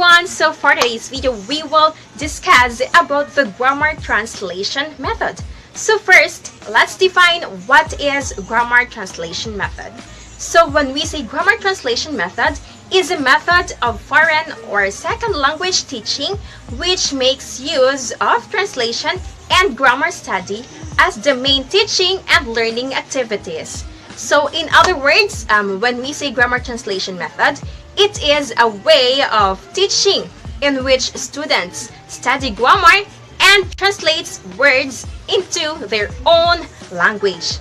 everyone, so for today's video we will discuss about the grammar translation method. So first, let's define what is grammar translation method. So when we say grammar translation method, is a method of foreign or second language teaching which makes use of translation and grammar study as the main teaching and learning activities. So in other words, when we say grammar translation method, it is a way of teaching in which students study grammar and translates words into their own language.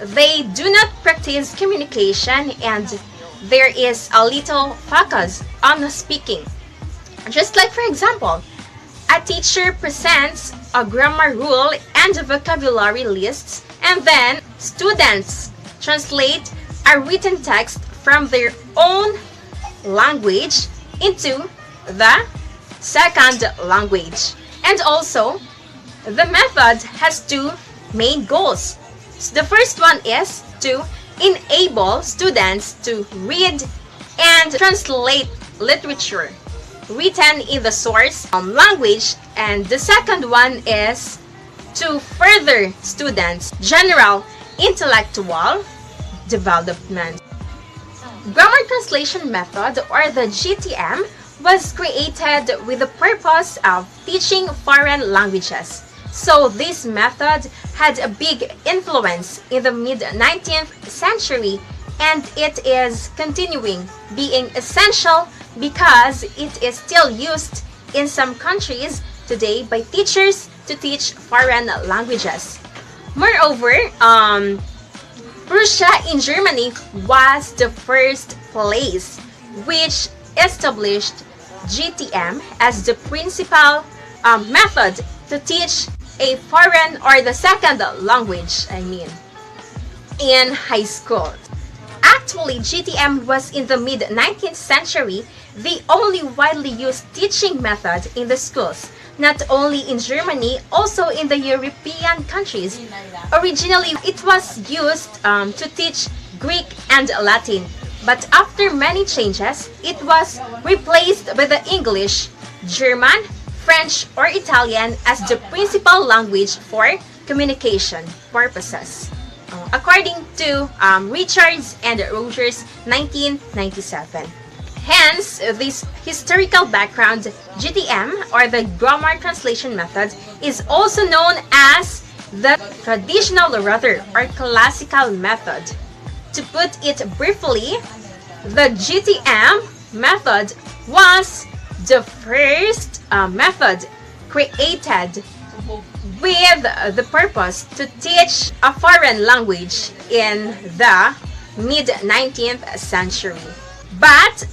They do not practice communication and there is a little focus on speaking. Just like, for example, a teacher presents a grammar rule and vocabulary lists, and then students translate a written text from their own language into the second language. And also, the method has two main goals. So the first one is to enable students to read and translate literature written in the source language, and the second one is to further students' general intellectual development. Grammar translation method, or the GTM, was created with the purpose of teaching foreign languages. So this method had a big influence in the mid-19th century, and it is continuing being essential because it is still used in some countries today by teachers to teach foreign languages. Moreover, Prussia in Germany was the first place which established GTM as the principal method to teach a foreign or the second language, in high school. Actually, GTM was in the mid-19th century the only widely used teaching method in the schools, not only in Germany, also in the European countries. Originally, it was used to teach Greek and Latin, but after many changes, it was replaced by the English, German, French, or Italian as the principal language for communication purposes, according to Richards and Rogers, 1997. Hence, this historical background, GTM, or the grammar translation method, is also known as the traditional or classical method. To put it briefly, the GTM method was the first method created with the purpose to teach a foreign language in the mid-19th century. But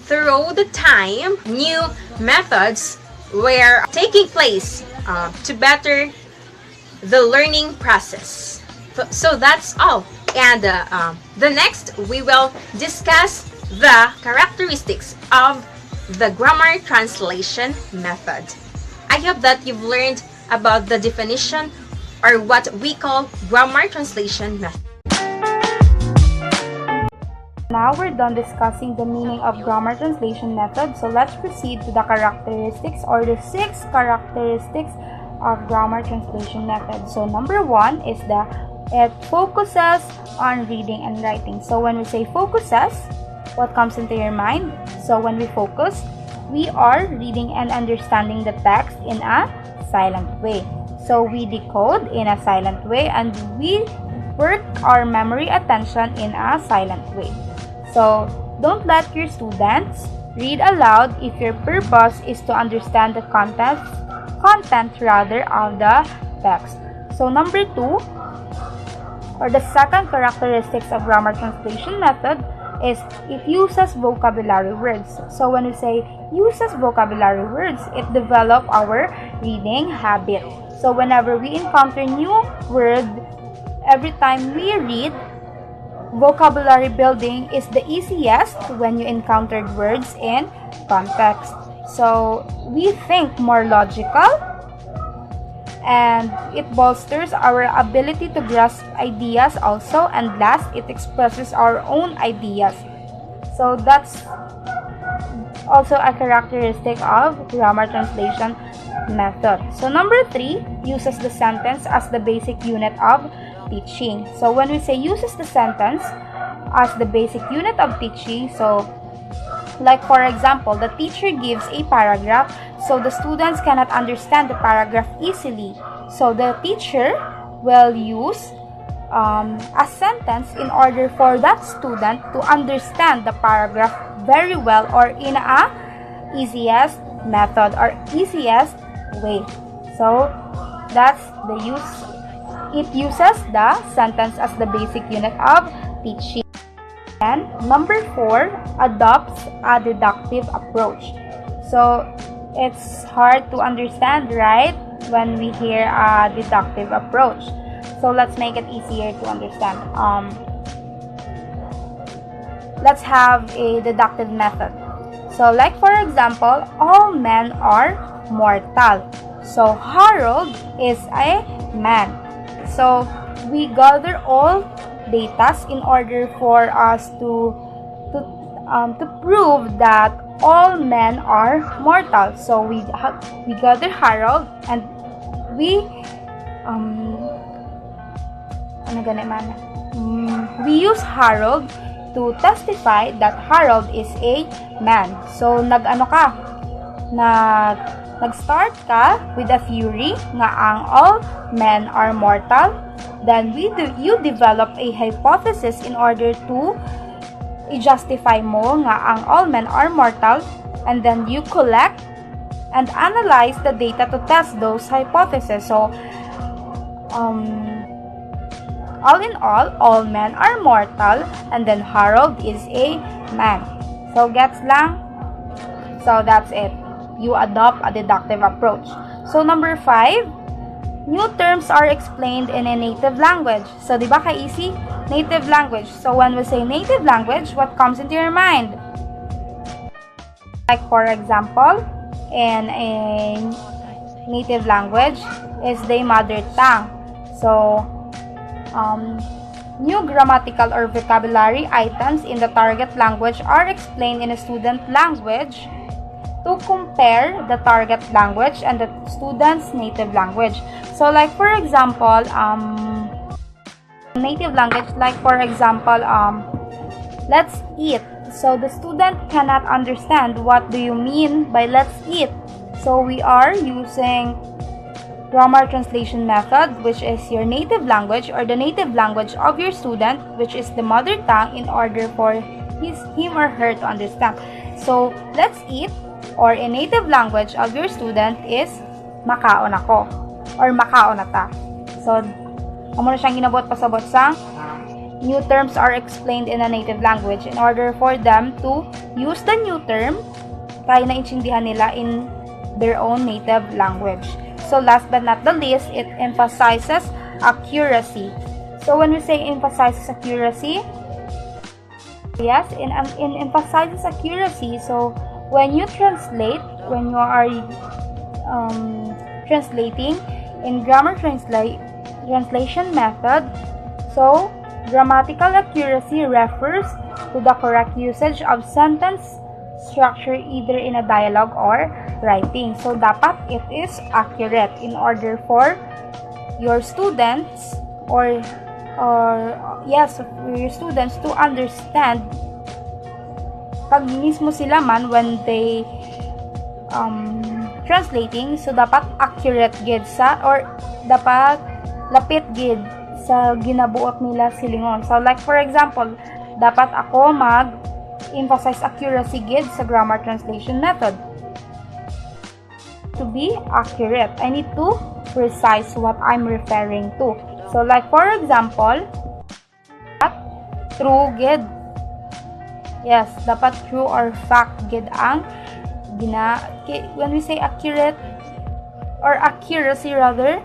through the time, new methods were taking place to better the learning process. So that's all. And the next, we will discuss the characteristics of the grammar translation method. I hope that you've learned about the definition, or what we call grammar translation method. Now we're done discussing the meaning of grammar translation method, so let's proceed to the characteristics, or the 6 characteristics of grammar translation method. So number 1 is it focuses on reading and writing. So when we say focuses, what comes into your mind? So when we focus, we are reading and understanding the text in a silent way. So we decode in a silent way, and we work our memory attention in a silent way. So don't let your students read aloud if your purpose is to understand the content of the text. So number 2, or the second characteristics of grammar translation method, is it uses vocabulary words. So when we say uses vocabulary words, it develops our reading habit. So whenever we encounter new word, every time we read, vocabulary building is the easiest when you encountered words in context. So we think more logical, and it bolsters our ability to grasp ideas also, and last, it expresses our own ideas. So also a characteristic of grammar translation method. So number 3 uses the sentence as the basic unit of teaching. So when we say uses the sentence as the basic unit of teaching, so like for example, the teacher gives a paragraph, so the students cannot understand the paragraph easily. So the teacher will use a sentence in order for that student to understand the paragraph very well or in a easiest method or easiest way. So that's the use. It uses the sentence as the basic unit of teaching. And number 4 adopts a deductive approach. So it's hard to understand, right, when we hear a deductive approach. So let's make it easier to understand. Let's have a deductive method. So like for example, all men are mortal. So Harold is a man. So we gather all data in order for us to prove that all men are mortal. So we gather Harold and we we use Harold to testify that Harold is a man. So nag-start ka with a theory nga ang all men are mortal. Then you develop a hypothesis in order to i-justify mo nga ang all men are mortal, and then you collect and analyze the data to test those hypotheses. So all in all men are mortal, and then Harold is a man. So gets lang? So that's it. You adopt a deductive approach. So number 5, new terms are explained in a native language. So diba ka-easy? Native language. So when we say native language, what comes into your mind? Like for example, in a native language is the mother tongue. So new grammatical or vocabulary items in the target language are explained in a student language to compare the target language and the student's native language. So like for example, native language, like for example, let's eat. So the student cannot understand what do you mean by let's eat. So we are using grammar translation method, which is your native language or the native language of your student, which is the mother tongue, in order for him or her to understand. So let's eat, or in native language of your student, is makaon ako or makaon ata. So amo na siyang ginabot pasabot sa new terms are explained in a native language in order for them to use the new term kaya naintindihan nila in their own native language. So last but not the least, it emphasizes accuracy. So when we say emphasizes accuracy, yes, in emphasizes accuracy, so when you translate, when you are translating in grammar translation method, so grammatical accuracy refers to the correct usage of sentence structure either in a dialogue or writing. So dapat it is accurate in order for your students or yes, your students to understand pag mismo sila man when they translating. So dapat accurate gid sa, or dapat lapit gid sa ginabuot nila silingon. So like for example, dapat ako emphasize accuracy gid sa grammar translation method. To be accurate, I need to precise what I'm referring to. So like for example, true gid. Yes, dapat true or fact gid ang when we say accurate or accuracy rather.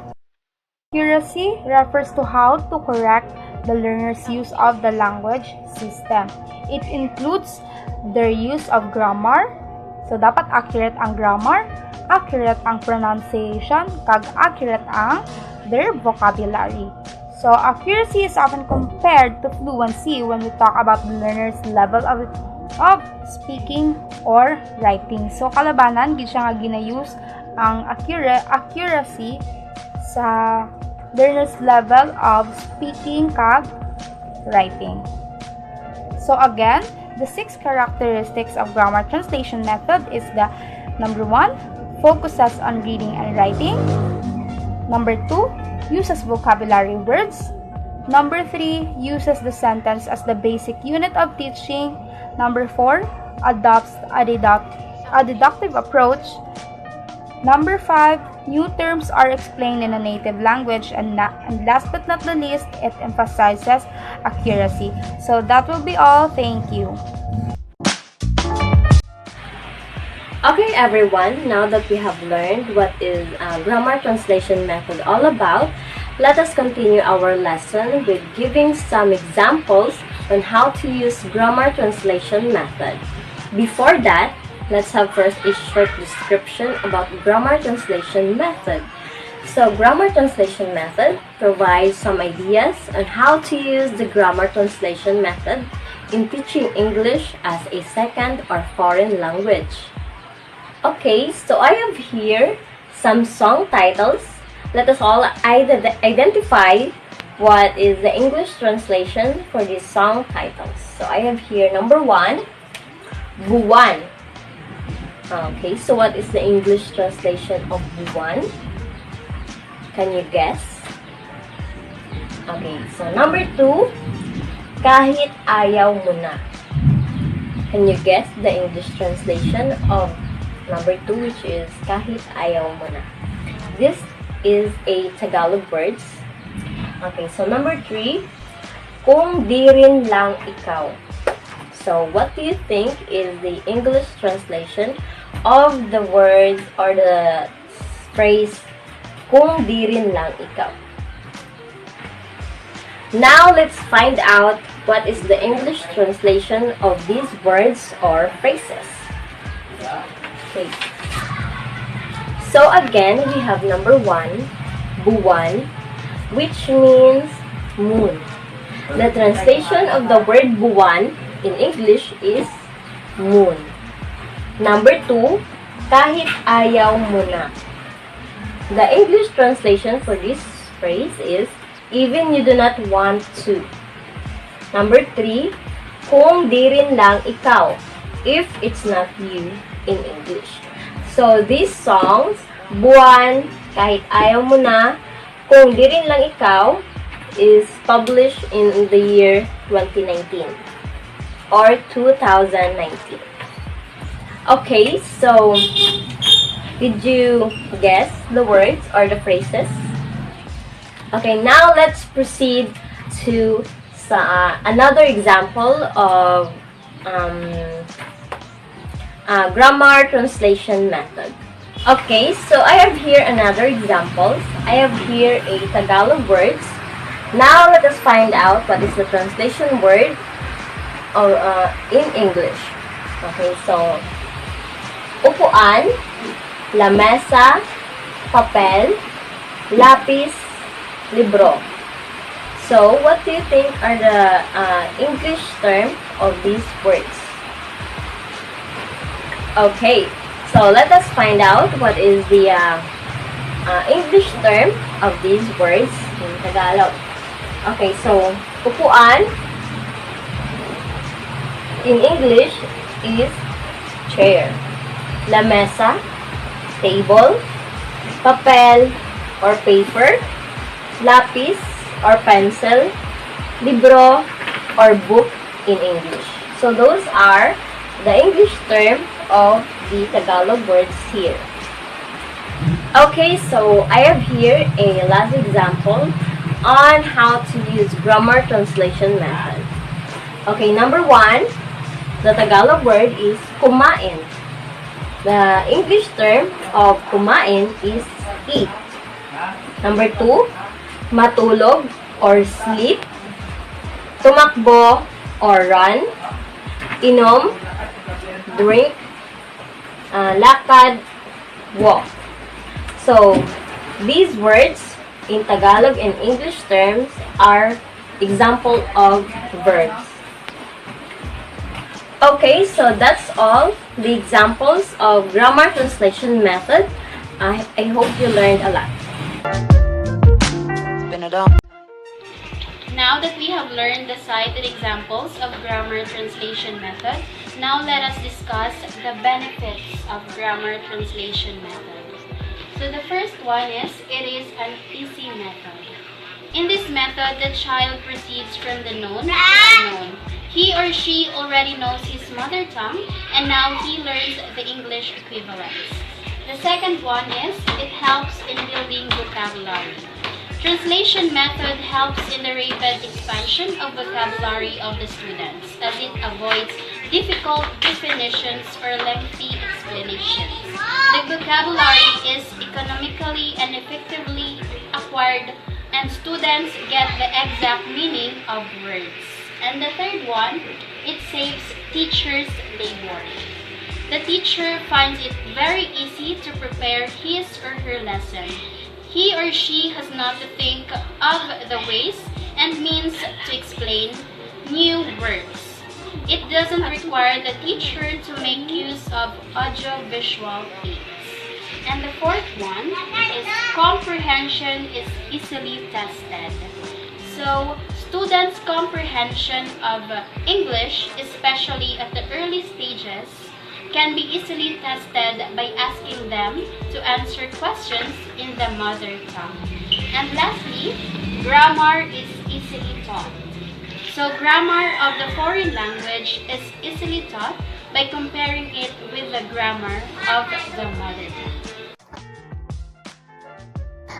Accuracy refers to how to correct the learner's use of the language system. It includes their use of grammar. So dapat accurate ang grammar, accurate ang pronunciation, kag accurate ang their vocabulary. So accuracy is often compared to fluency when we talk about the learner's level of of speaking or writing. So kalabanan gid siya nga ginayus ang accuracy sa learner's level of speaking kag writing. So again, the 6 characteristics of grammar translation method is the number 1, focuses on reading and writing. Number 2, uses vocabulary words. Number 3, uses the sentence as the basic unit of teaching. Number 4, adopts a deductive approach. Number 5, new terms are explained in a native language. And last but not the least, it emphasizes accuracy. So that will be all. Thank you. Okay everyone, now that we have learned what is grammar translation method all about, let us continue our lesson with giving some examples on how to use grammar translation method. Before that, let's have first a short description about grammar translation method. So, grammar translation method provides some ideas on how to use the grammar translation method in teaching English as a second or foreign language. Okay, so I have here some song titles. Let us all identify what is the English translation for these song titles. So I have here number 1, Buwan. Okay, so what is the English translation of Buwan? Can you guess? Okay, so number 2, Kahit Ayaw Mo Na. Can you guess the English translation of number 2, which is Kahit Ayaw Mo Na? This is a Tagalog words. Okay, so number 3, Kung Di Rin Lang Ikaw. So, what do you think is the English translation of the words or the phrase Kung Di Rin Lang Ikaw? Now, let's find out what is the English translation of these words or phrases. Okay. So again, we have number 1, Buwan, which means moon. The translation of the word Buwan in English is moon. Number 2, Kahit Ayaw Mo Na. The English translation for this phrase is even you do not want to. Number 3, Kung Di Rin Lang Ikaw, if it's not you in English. So, these songs, Buwan, Kahit Ayaw Mo Na, Kung Di Rin Lang Ikaw, is published in the year 2019 or 2019. Okay, so, did you guess the words or the phrases? Okay, now let's proceed to another example of grammar translation method. Okay, so I have here another example. I have here a Tagalog words. Now let us find out what is the translation word or in English. Okay, so upuan, lamesa, papel, lapis, libro. So what do you think are the English term of these words? Okay, so let us find out what is the English term of these words in Tagalog. Okay, so upuan in English is chair. Lamesa, table. Papel or paper. Lapis or pencil. Libro or book in English. So those are the English term of the Tagalog words here. Okay, so I have here a last example on how to use grammar translation method. Okay, number 1, the Tagalog word is kumain. The English term of kumain is eat. Number 2, matulog or sleep. Tumakbo or run. Inom, drink. Lakad, walk. So, these words in Tagalog and English terms are example of verbs. Okay, so that's all the examples of grammar translation method. I hope you learned a lot. Now that we have learned the cited examples of grammar translation method, now let us discuss the benefits of grammar translation method. So the first one is, it is an easy method. In this method, the child proceeds from the known to the unknown. He or she already knows his mother tongue, and now he learns the English equivalents. The second one is, it helps in building vocabulary. Translation method helps in the rapid expansion of vocabulary of the students, as it avoids difficult definitions or lengthy explanations. The vocabulary is economically and effectively acquired, and students get the exact meaning of words. And the third one, it saves teachers labor. The teacher finds it very easy to prepare his or her lesson. He or she has not to think of the ways and means to explain new words. It doesn't require the teacher to make use of audio-visual aids. And the fourth one is, comprehension is easily tested. So, students' comprehension of English, especially at the early stages, can be easily tested by asking them to answer questions in the mother tongue. And lastly, grammar is easily taught. So grammar of the foreign language is easily taught by comparing it with the grammar of the mother tongue.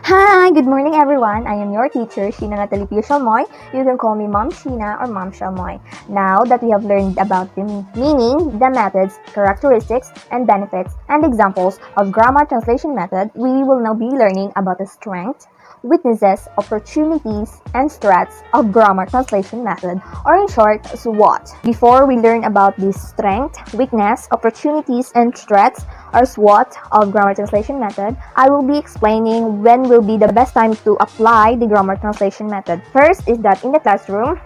Hi, good morning everyone. I am your teacher, Shenna Natalie Shalmoy. You can call me Mom Sheena or Mom Shalmoy. Now that we have learned about the meaning, the methods, characteristics, and benefits, and examples of grammar translation method, we will now be learning about the strength, weaknesses, opportunities, and threats of grammar translation method, or in short, SWOT. Before we learn about the strength, weakness, opportunities, and threats, or SWOT of grammar translation method, I will be explaining when will be the best time to apply the grammar translation method. First is that in the classroom,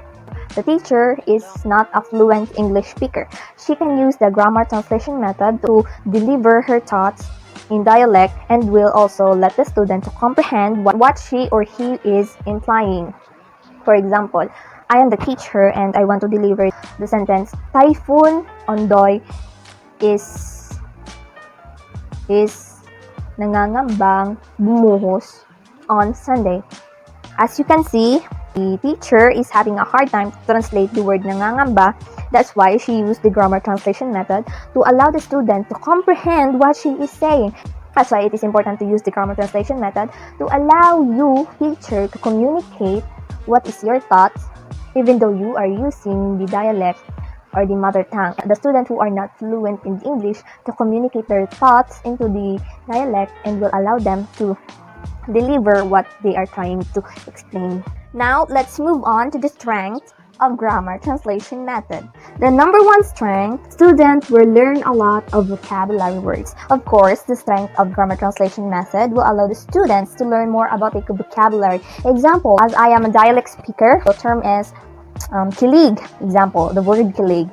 the teacher is not a fluent English speaker. She can use the grammar translation method to deliver her thoughts in dialect and will also let the student to comprehend what she or he is implying. For example, I am the teacher and I want to deliver the sentence, Typhoon Ondoy is nangangambang bumuhos on Sunday. As you can see, the teacher is having a hard time to translate the word nangangamba. That's why she used the grammar translation method to allow the student to comprehend what she is saying. That's why it is important to use the grammar translation method to allow you, teacher, to communicate what is your thoughts, even though you are using the dialect or the mother tongue. The students who are not fluent in English to communicate their thoughts into the dialect and will allow them to deliver what they are trying to explain. Now, let's move on to the strength of grammar translation method. The number one strength, students will learn a lot of vocabulary words. Of course, the strength of grammar translation method will allow the students to learn more about the vocabulary. Example, as I am a dialect speaker, the term is kilig. Example, the word kilig.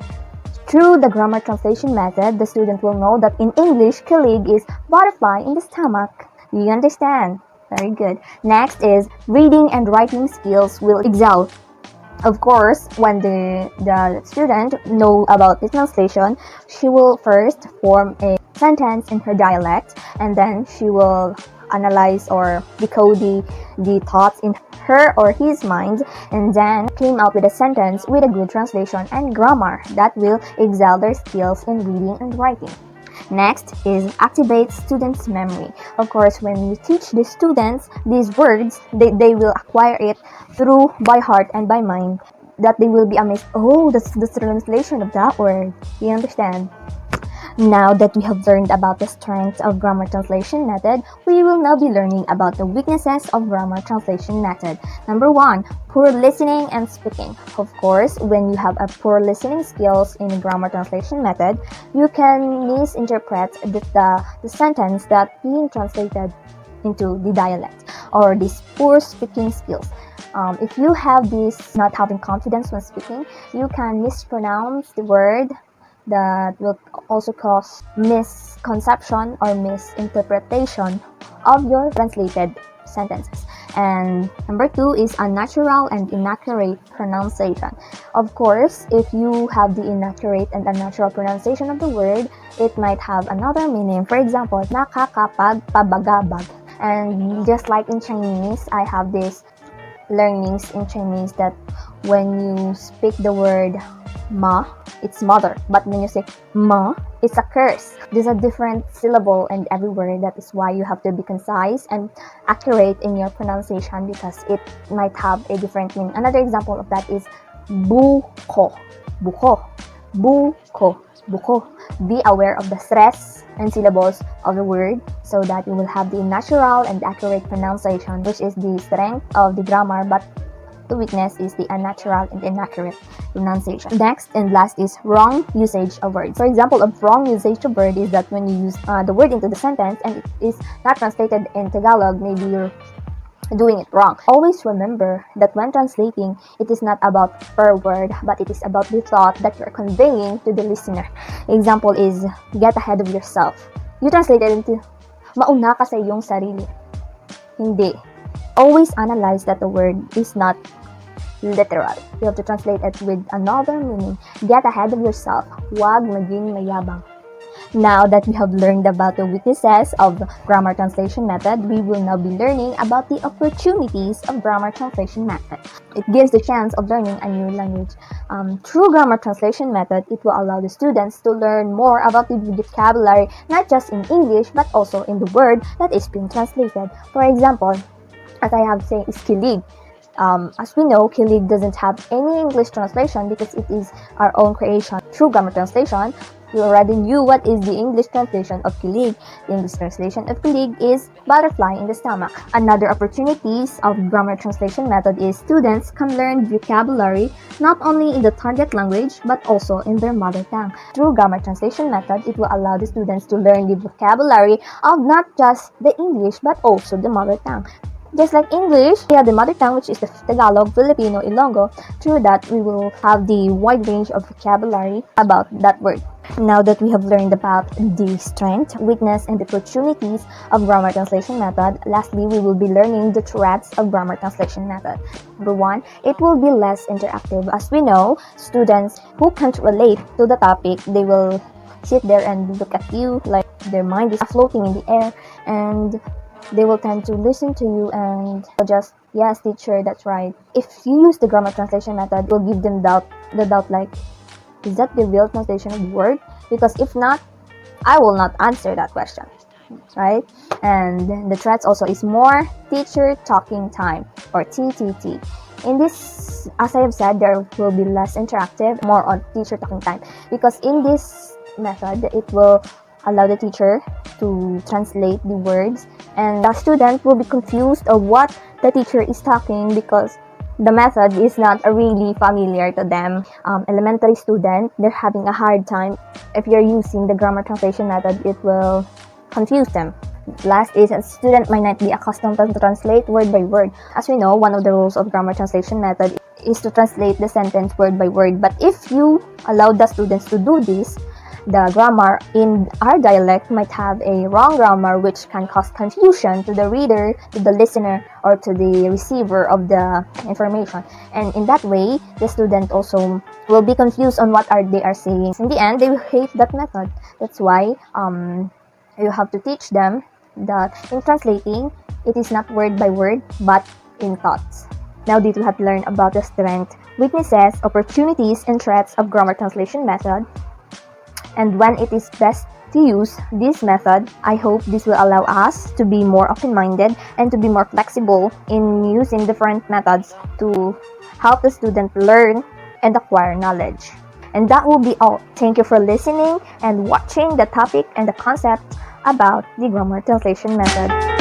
Through the grammar translation method, the student will know that in English, kilig is butterfly in the stomach. Do you understand? Very good. Next is reading and writing skills will excel. Of course, when the student know about the translation, she will first form a sentence in her dialect, and then she will analyze or decode the thoughts in her or his mind, and then came out with a sentence with a good translation and grammar that will excel their skills in reading and writing. Next is activate students' memory. Of course, when you teach the students these words, they will acquire it through by heart and by mind, that they will be amazed, oh, that's the translation of that word. You understand? Now that we have learned about the strengths of grammar translation method, we will now be learning about the weaknesses of grammar translation method. Number one, poor listening and speaking. Of course, when you have a poor listening skills in grammar translation method, you can misinterpret the sentence that being translated into the dialect, or these poor speaking skills. If you have this not having confidence when speaking, you can mispronounce the word that will also cause misconception or misinterpretation of your translated sentences. And number 2 is unnatural and inaccurate pronunciation. Of course, if you have the inaccurate and unnatural pronunciation of the word, it might have another meaning. For example, nakakapagpabagabag. And just like in Chinese, I have this learnings in Chinese that when you speak the word ma, it's mother, but when you say ma, it's a curse. There's a different syllable in every word. That is why you have to be concise and accurate in your pronunciation, because it might have a different meaning. Another example of that is buko, buko, buko, buko. Be aware of the stress and syllables of the word so that you will have the natural and accurate pronunciation, which is the strength of the grammar, but the weakness is the unnatural and inaccurate pronunciation. Next and last is wrong usage of words. For example, of wrong usage of word is that when you use the word into the sentence and it is not translated in Tagalog, maybe you're doing it wrong. Always remember that when translating, it is not about per word, but it is about the thought that you're conveying to the listener. Example is, get ahead of yourself. You translated into, mauna ka sa iyong sarili. Hindi. Always analyze that the word is not literal. You have to translate it with another meaning. Get ahead of yourself. Huwag maging mayabang. Now that we have learned about the weaknesses of grammar translation method, we will now be learning about the opportunities of grammar translation method. It gives the chance of learning a new language. Through grammar translation method, it will allow the students to learn more about the vocabulary, not just in English, but also in the word that is being translated. For example, as I have said, is kilig. As we know, kilig doesn't have any English translation because it is our own creation. Through grammar translation, you already knew what is the English translation of kilig. The English translation of kilig is butterfly in the stomach. Another opportunities of grammar translation method is students can learn vocabulary not only in the target language but also in their mother tongue. Through grammar translation method, it will allow the students to learn the vocabulary of not just the English but also the mother tongue. Just like English, we have the mother tongue, which is the Tagalog, Filipino, Ilonggo. Through that, we will have the wide range of vocabulary about that word. Now that we have learned about the strength, weakness, and the opportunities of grammar translation method, lastly, we will be learning the threats of grammar translation method. Number 1, it will be less interactive. As we know, students who can't relate to the topic, they will sit there and look at you like their mind is floating in the air, and they will tend to listen to you and just, yes, teacher, that's right. If you use the grammar translation method, it will give them the doubt like, is that the real translation of the word? Because if not, I will not answer that question, right? And the threats also is more teacher talking time, or TTT. In this, as I have said, there will be less interactive, more on teacher talking time, because in this method, it will allow the teacher to translate the words, and the student will be confused of what the teacher is talking because the method is not really familiar to them. Elementary student, they're having a hard time. If you're using the grammar translation method, it will confuse them. Last is, a student might not be accustomed to translate word by word. As we know, one of the rules of grammar translation method is to translate the sentence word by word. But if you allow the students to do this, the grammar in our dialect might have a wrong grammar, which can cause confusion to the reader, to the listener, or to the receiver of the information. And in that way, the student also will be confused on what they are saying. In the end, they will hate that method. That's why you have to teach them that in translating, it is not word by word, but in thoughts. Now did we have learned about the strength, weaknesses, opportunities, and threats of grammar translation method, and when it is best to use this method. I hope this will allow us to be more open-minded and to be more flexible in using different methods to help the student learn and acquire knowledge. And that will be all. Thank you for listening and watching the topic and the concept about the grammar translation method.